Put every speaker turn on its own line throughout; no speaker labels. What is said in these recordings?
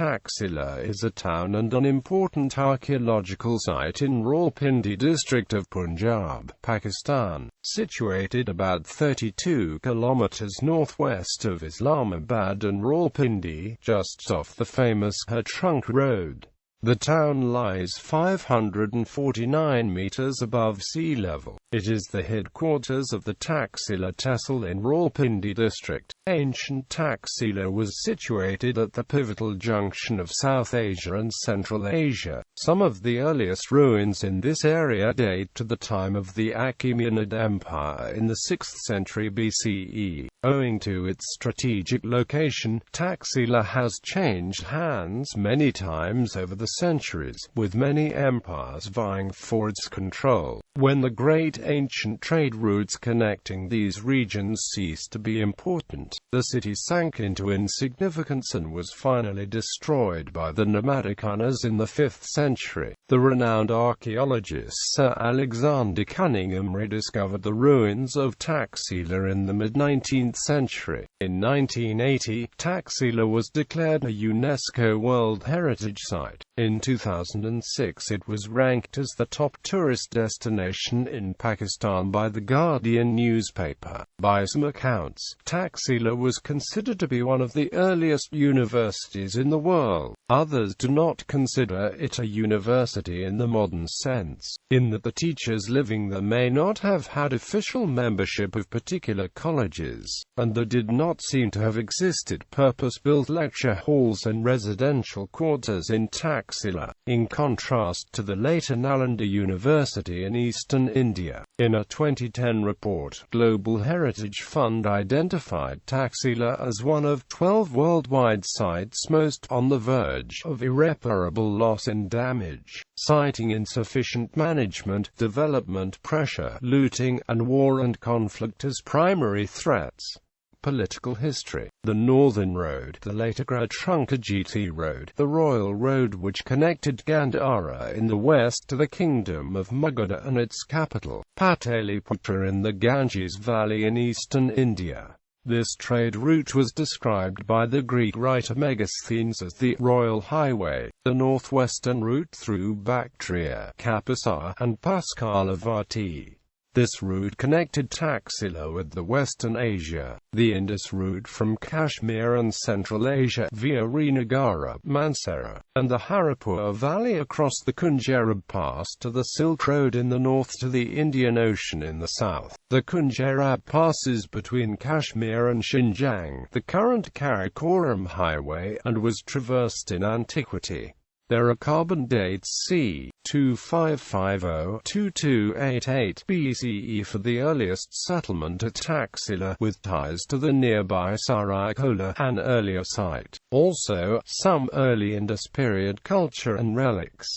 Taxila is a town and an important archaeological site in Rawalpindi District of Punjab, Pakistan, situated about 32 kilometers northwest of Islamabad and Rawalpindi, just off the famous Grand Trunk Road. The town lies 549 meters above sea level. It is the headquarters of the Taxila Tehsil in Rawalpindi district. Ancient Taxila was situated at the pivotal junction of South Asia and Central Asia. Some of the earliest ruins in this area date to the time of the Achaemenid Empire in the 6th century BCE. Owing to its strategic location, Taxila has changed hands many times over the centuries, with many empires vying for its control. When the great ancient trade routes connecting these regions ceased to be important, the city sank into insignificance and was finally destroyed by the nomadic Hunners in the 5th century. The renowned archaeologist Sir Alexander Cunningham rediscovered the ruins of Taxila in the mid-19th century. In 1980, Taxila was declared a UNESCO World Heritage Site. In 2006 it was ranked as the top tourist destination in Pakistan by The Guardian newspaper. By some accounts, Taxila was considered to be one of the earliest universities in the world. Others do not consider it a university in the modern sense, in that the teachers living there may not have had official membership of particular colleges, and there did not seem to have existed purpose-built lecture halls and residential quarters in Taxila, in contrast to the later Nalanda University in eastern India. In a 2010 report, Global Heritage Fund identified Taxila as one of 12 worldwide sites most on the verge of irreparable loss and damage, citing insufficient management, development pressure, looting, and war and conflict as primary threats. Political history. The Northern Road, the later Grand Trunk Road, the Royal Road which connected Gandhara in the west to the Kingdom of Magadha and its capital, Pataliputra in the Ganges Valley in eastern India. This trade route was described by the Greek writer Megasthenes as the Royal Highway, the northwestern route through Bactria, Kapisa, and Paskalavati. This route connected Taxila with the Western Asia, the Indus route from Kashmir and Central Asia via Srinagar, Mansehra, and the Haripur Valley across the Kunjarab Pass to the Silk Road in the north to the Indian Ocean in the south. The Kunjarab passes between Kashmir and Xinjiang, the current Karakoram Highway, and was traversed in antiquity. There are carbon dates c. 2550–2288 BCE for the earliest settlement at Taxila, with ties to the nearby Saraikola, an earlier site. Also, some early Indus period culture and relics.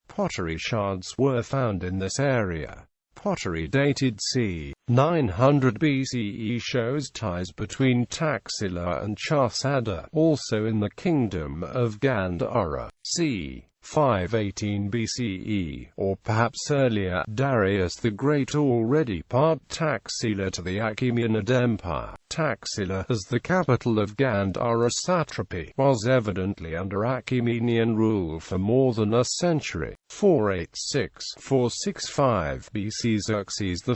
Pottery shards were found in this area. Pottery dated c. 900 BCE shows ties between Taxila and Chasada, also in the Kingdom of Gandhara. c. 518 BCE, or perhaps earlier, Darius the Great already part Taxila to the Achaemenid Empire. Taxila, as the capital of Gandhara satrapy, was evidently under Achaemenian rule for more than a century. 486–465 BC Xerxes I,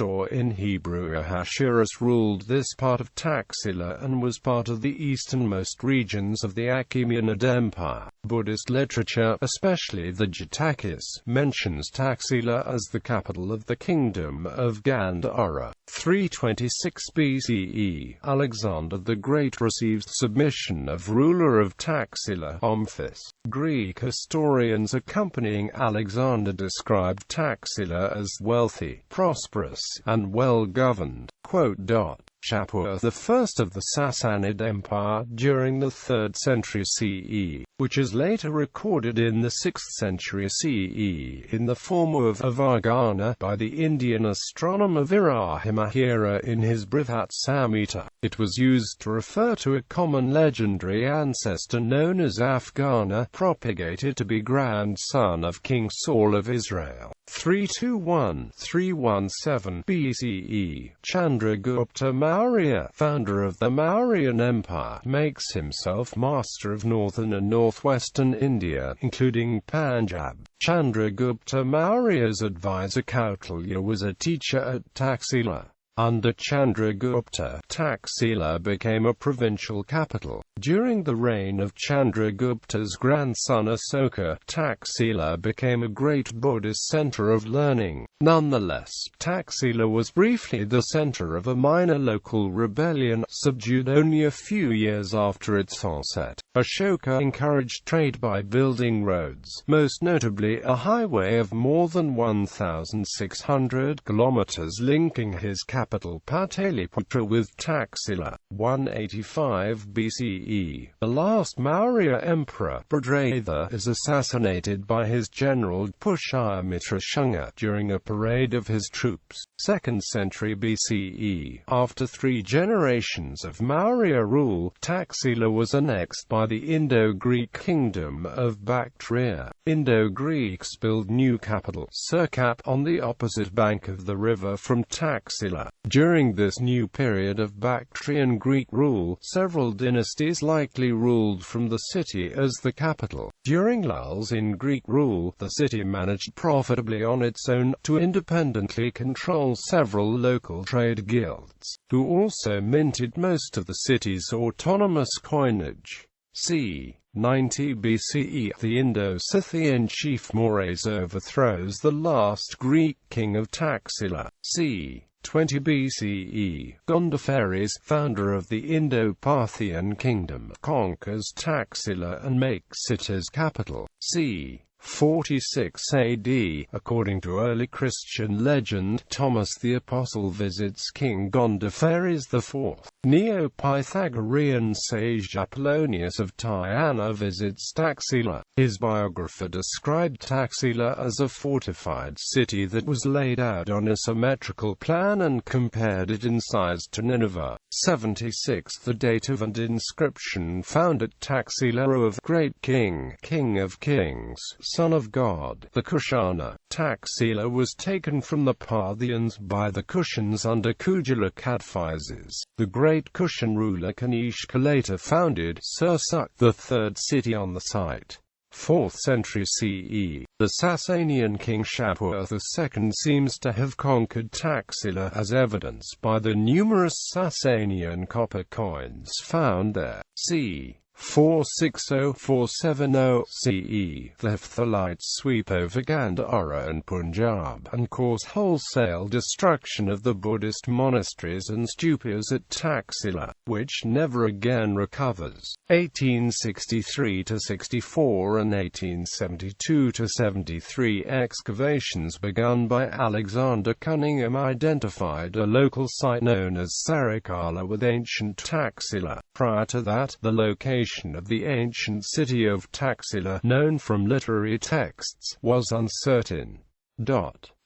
or in Hebrew Ahasuerus, ruled this part of Taxila and was part of the easternmost regions of the Achaemenid Empire. Buddhist literature, especially the Jatakis, mentions Taxila as the capital of the Kingdom of Gandhara. 326 BCE, Alexander the Great received submission of ruler of Taxila, Omphis. Greek historians accompanying Alexander described Taxila as wealthy, prosperous, and well-governed. Shapur, the first of the Sassanid Empire during the 3rd century CE, which is later recorded in the 6th century CE in the form of Varghana by the Indian astronomer Virahimahira in his Brihat Samhita. It was used to refer to a common legendary ancestor known as Afghana, propagated to be grandson of King Saul of Israel. 321–317 BCE. Chandragupta Maurya, founder of the Mauryan Empire, makes himself master of northern and northwestern India, including Punjab. Chandragupta Maurya's advisor Kautilya was a teacher at Taxila. Under Chandragupta, Taxila became a provincial capital. During the reign of Chandragupta's grandson Asoka, Taxila became a great Buddhist center of learning. Nonetheless, Taxila was briefly the center of a minor local rebellion, subdued only a few years after its onset. Ashoka encouraged trade by building roads, most notably a highway of more than 1,600 kilometers linking his capital Pataliputra with Taxila. 185 BCE. The last Maurya emperor, Bhadradeva, is assassinated by his general Pushyamitra Shunga during a parade of his troops. 2nd century BCE. After 3 generations of Maurya rule, Taxila was annexed by the Indo-Greek kingdom of Bactria. Indo-Greeks built new capital, Sirkap, on the opposite bank of the river from Taxila. During this new period of Bactrian Greek rule, several dynasties likely ruled from the city as the capital. During lulls in Greek rule, the city managed profitably on its own to independently control several local trade guilds, who also minted most of the city's autonomous coinage. c. 90 BCE, the Indo-Scythian chief Mores overthrows the last Greek king of Taxila. c. 20 BCE, Gondophares, founder of the Indo-Parthian kingdom, conquers Taxila and makes it his capital. c. 46 AD, according to early Christian legend, Thomas the Apostle visits King Gondophares IV. Neo-Pythagorean sage Apollonius of Tyana visits Taxila. His biographer described Taxila as a fortified city that was laid out on a symmetrical plan and compared it in size to Nineveh. 76. The dative and inscription found at Taxila of Great King, King of Kings, Son of God, the Kushana. Taxila was taken from the Parthians by the Kushans under Kujala Cadphises. The great Kushan ruler Kanishka later founded Sursuk, the third city on the site. 4th century CE. The Sasanian king Shapur II seems to have conquered Taxila, as evidenced by the numerous Sasanian copper coins found there. c. 460–470 CE. The Hephthalites sweep over Gandhara and Punjab and cause wholesale destruction of the Buddhist monasteries and stupas at Taxila, which never again recovers. 1863–64 and 1872–73 excavations begun by Alexander Cunningham identified a local site known as Sarikala with ancient Taxila. Prior to that, the location of the ancient city of Taxila, known from literary texts, was uncertain.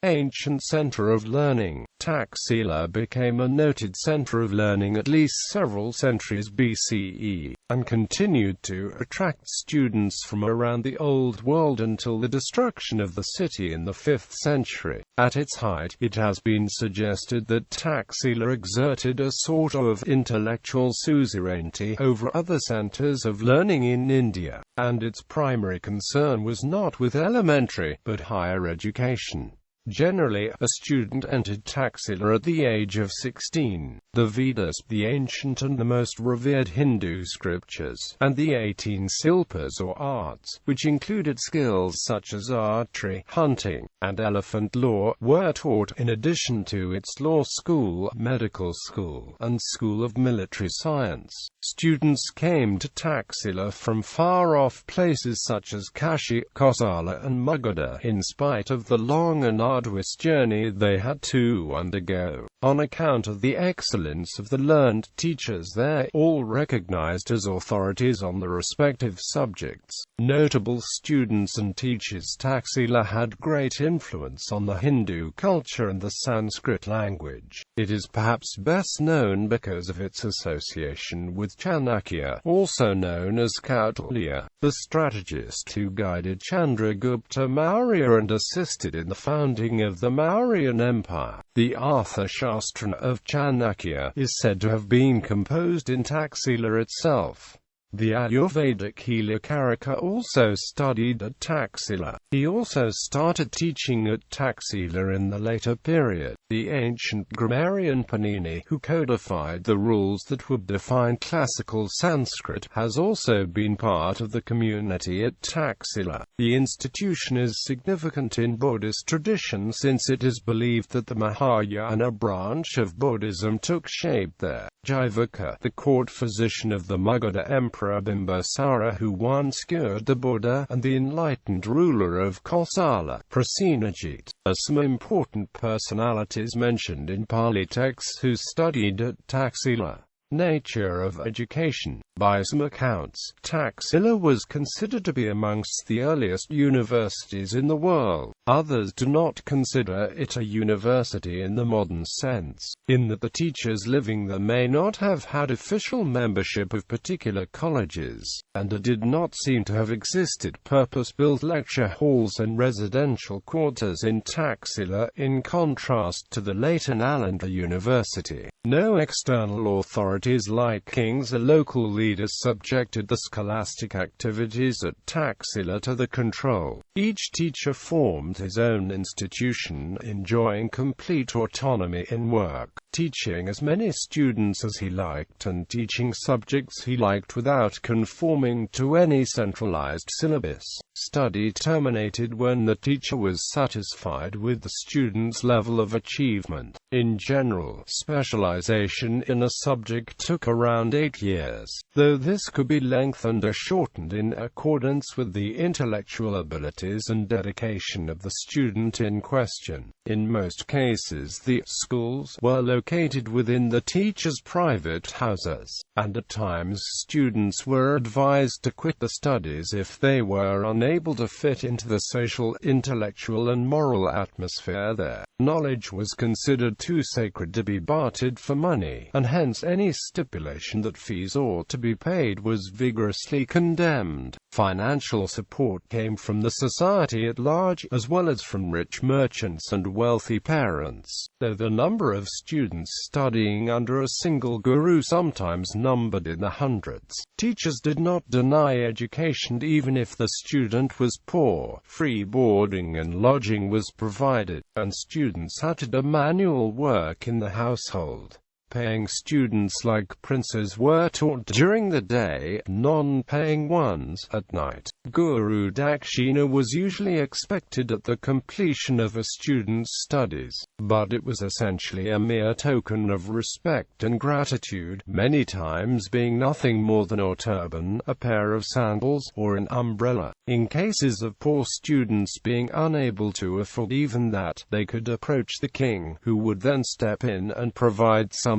Ancient center of learning. Taxila became a noted center of learning at least several centuries BCE, and continued to attract students from around the Old World until the destruction of the city in the 5th century. At its height, it has been suggested that Taxila exerted a sort of intellectual suzerainty over other centers of learning in India, and its primary concern was not with elementary, but higher education. Generally, a student entered Taxila at the age of 16. The Vedas, the ancient and the most revered Hindu scriptures, and the 18 silpas or arts, which included skills such as archery, hunting, and elephant law, were taught, in addition to its law school, medical school, and school of military science. Students came to Taxila from far-off places such as Kashi, Kosala and Magadha, in spite of the long and arduous journey they had to undergo. On account of the excellence of the learned teachers there, all recognized as authorities on the respective subjects. Notable students and teachers. Taxila had great influence on the Hindu culture and the Sanskrit language. It is perhaps best known because of its association with Chanakya, also known as Kautilya, the strategist who guided Chandragupta Maurya and assisted in the founding of the Mauryan Empire. The Arthashastra of Chanakya is said to have been composed in Taxila itself. The Ayurvedic healer Karika also studied at Taxila. He also started teaching at Taxila in the later period. The ancient grammarian Panini, who codified the rules that would define classical Sanskrit, has also been part of the community at Taxila. The institution is significant in Buddhist tradition since it is believed that the Mahayana branch of Buddhism took shape there. Jivaka, the court physician of the Magadha Emperor Bimbisara, who once cured the Buddha, and the enlightened ruler of Kosala, Prasenajit, are some important personalities mentioned in Pali texts who studied at Taxila. Nature of education. By some accounts, Taxila was considered to be amongst the earliest universities in the world. Others do not consider it a university in the modern sense, in that the teachers living there may not have had official membership of particular colleges, and there did not seem to have existed purpose-built lecture halls and residential quarters in Taxila, in contrast to the later Nalanda University. No external authorities like kings or local leaders subjected the scholastic activities at Taxila to the control. Each teacher formed his own institution, enjoying complete autonomy in work, teaching as many students as he liked and teaching subjects he liked without conforming to any centralized syllabus. Study terminated when the teacher was satisfied with the student's level of achievement. In general, specialization in a subject took around 8 years, though this could be lengthened or shortened in accordance with the intellectual abilities and dedication of the student in question. In most cases, the schools were located within the teacher's private houses, and at times students were advised to quit the studies if they were unable to fit into the social, intellectual and moral atmosphere there. Knowledge was considered too sacred to be bartered for money, and hence any stipulation that fees ought to be paid was vigorously condemned. Financial support came from the society at large, as well as from rich merchants and wealthy parents, though the number of students studying under a single guru sometimes numbered in the hundreds. Teachers did not deny education even if the student was poor. Free boarding and lodging was provided, and students had to do manual work in the household. Paying students like princes were taught during the day, non-paying ones at night. Guru Dakshina was usually expected at the completion of a student's studies, but it was essentially a mere token of respect and gratitude, many times being nothing more than a turban, a pair of sandals, or an umbrella. In cases of poor students being unable to afford even that, they could approach the king, who would then step in and provide something.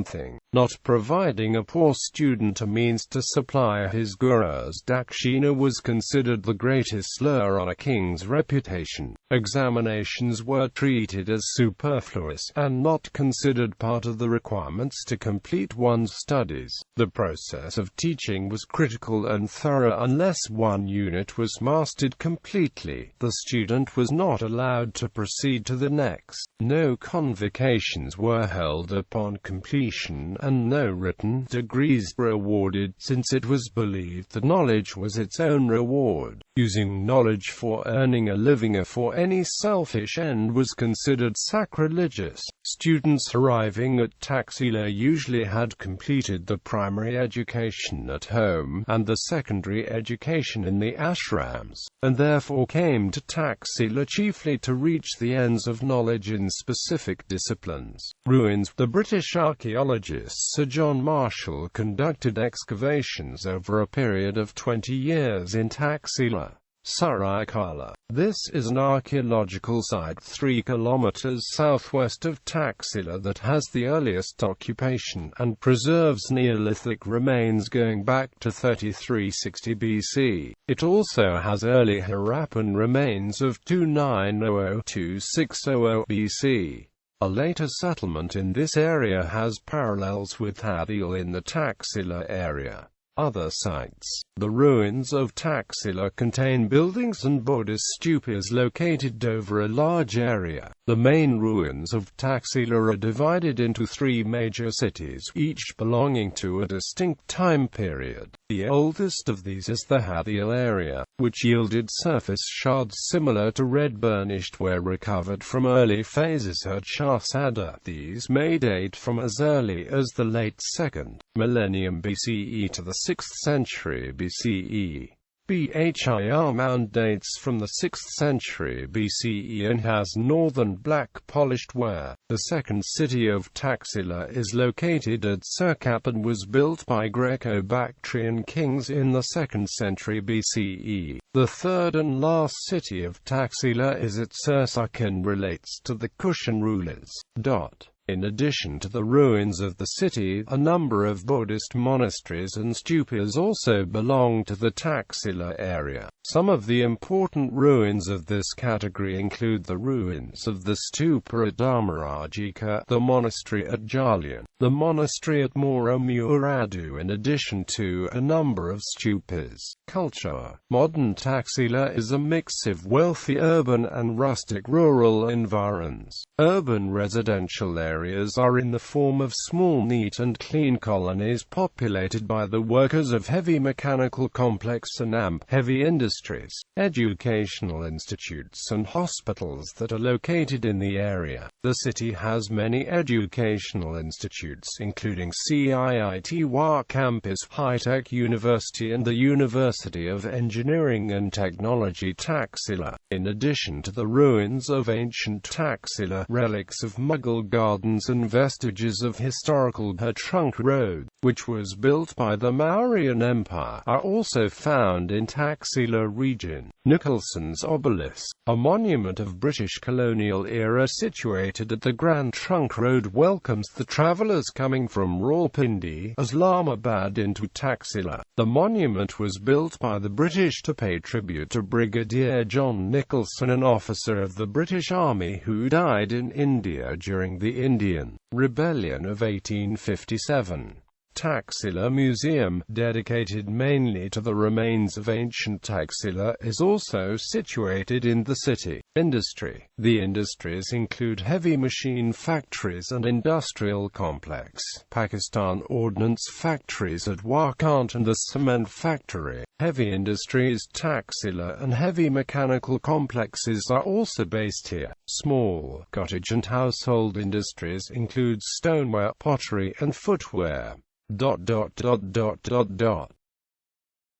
Not providing a poor student a means to supply his gurus dakshina was considered the greatest slur on a king's reputation. Examinations were treated as superfluous, and not considered part of the requirements to complete one's studies. The process of teaching was critical and thorough. Unless one unit was mastered completely, the student was not allowed to proceed to the next. No convocations were held upon completion, and no written degrees were awarded, since it was believed that knowledge was its own reward. Using knowledge for earning a living or for any selfish end was considered sacrilegious. Students arriving at Taxila usually had completed the primary education at home, and the secondary education in the ashrams, and therefore came to Taxila chiefly to reach the ends of knowledge in specific disciplines. Ruins. The British archaeologist Sir John Marshall conducted excavations over a period of 20 years in Taxila, Saraikala. This is an archaeological site 3 kilometers southwest of Taxila that has the earliest occupation, and preserves Neolithic remains going back to 3360 BC. It also has early Harappan remains of 2900–2600 BC. A later settlement in this area has parallels with Hadil in the Taxila area. Other sites. The ruins of Taxila contain buildings and Buddhist stupas located over a large area. The main ruins of Taxila are divided into three major cities, each belonging to a distinct time period. The oldest of these is the Hadil area, which yielded surface shards similar to red burnished ware recovered from early phases at Shahsada. These may date from as early as the late 2nd millennium BCE to the 6th century BCE. Bhir Mound dates from the 6th century BCE and has northern black polished ware. The second city of Taxila is located at Sirkap and was built by Greco-Bactrian kings in the 2nd century BCE. The third and last city of Taxila is at Sursuk and relates to the Kushan rulers. In addition to the ruins of the city, a number of Buddhist monasteries and stupas also belong to the Taxila area. Some of the important ruins of this category include the ruins of the stupa at Dharmarajika, the monastery at Jalian, the monastery at Moromuradu, in addition to a number of stupas. Culture. Modern Taxila is a mix of wealthy urban and rustic rural environs. Urban residential areas are in the form of small, neat and clean colonies populated by the workers of heavy mechanical complex and heavy industries. Educational institutes and hospitals that are located in the area. The city has many educational institutes including CIIT Campus, High-Tech University and the University of Engineering and Technology Taxila. In addition to the ruins of ancient Taxila, relics of Mughal gardens and vestiges of historical Grand Trunk Road, which was built by the Mauryan Empire, are also found in Taxila region. Nicholson's Obelisk, a monument of British colonial era situated at the Grand Trunk Road, welcomes the travellers coming from Rawalpindi, Islamabad into Taxila. The monument was built by the British to pay tribute to Brigadier John Nicholson, an officer of the British Army who died in India during the Indian Rebellion of 1857. Taxila Museum, dedicated mainly to the remains of ancient Taxila, is also situated in the city. Industry. The industries include heavy machine factories and industrial complex. Pakistan Ordnance factories at Wakant and the cement factory. Heavy industries Taxila and heavy mechanical complexes are also based here. Small cottage and household industries include stoneware, pottery and footwear.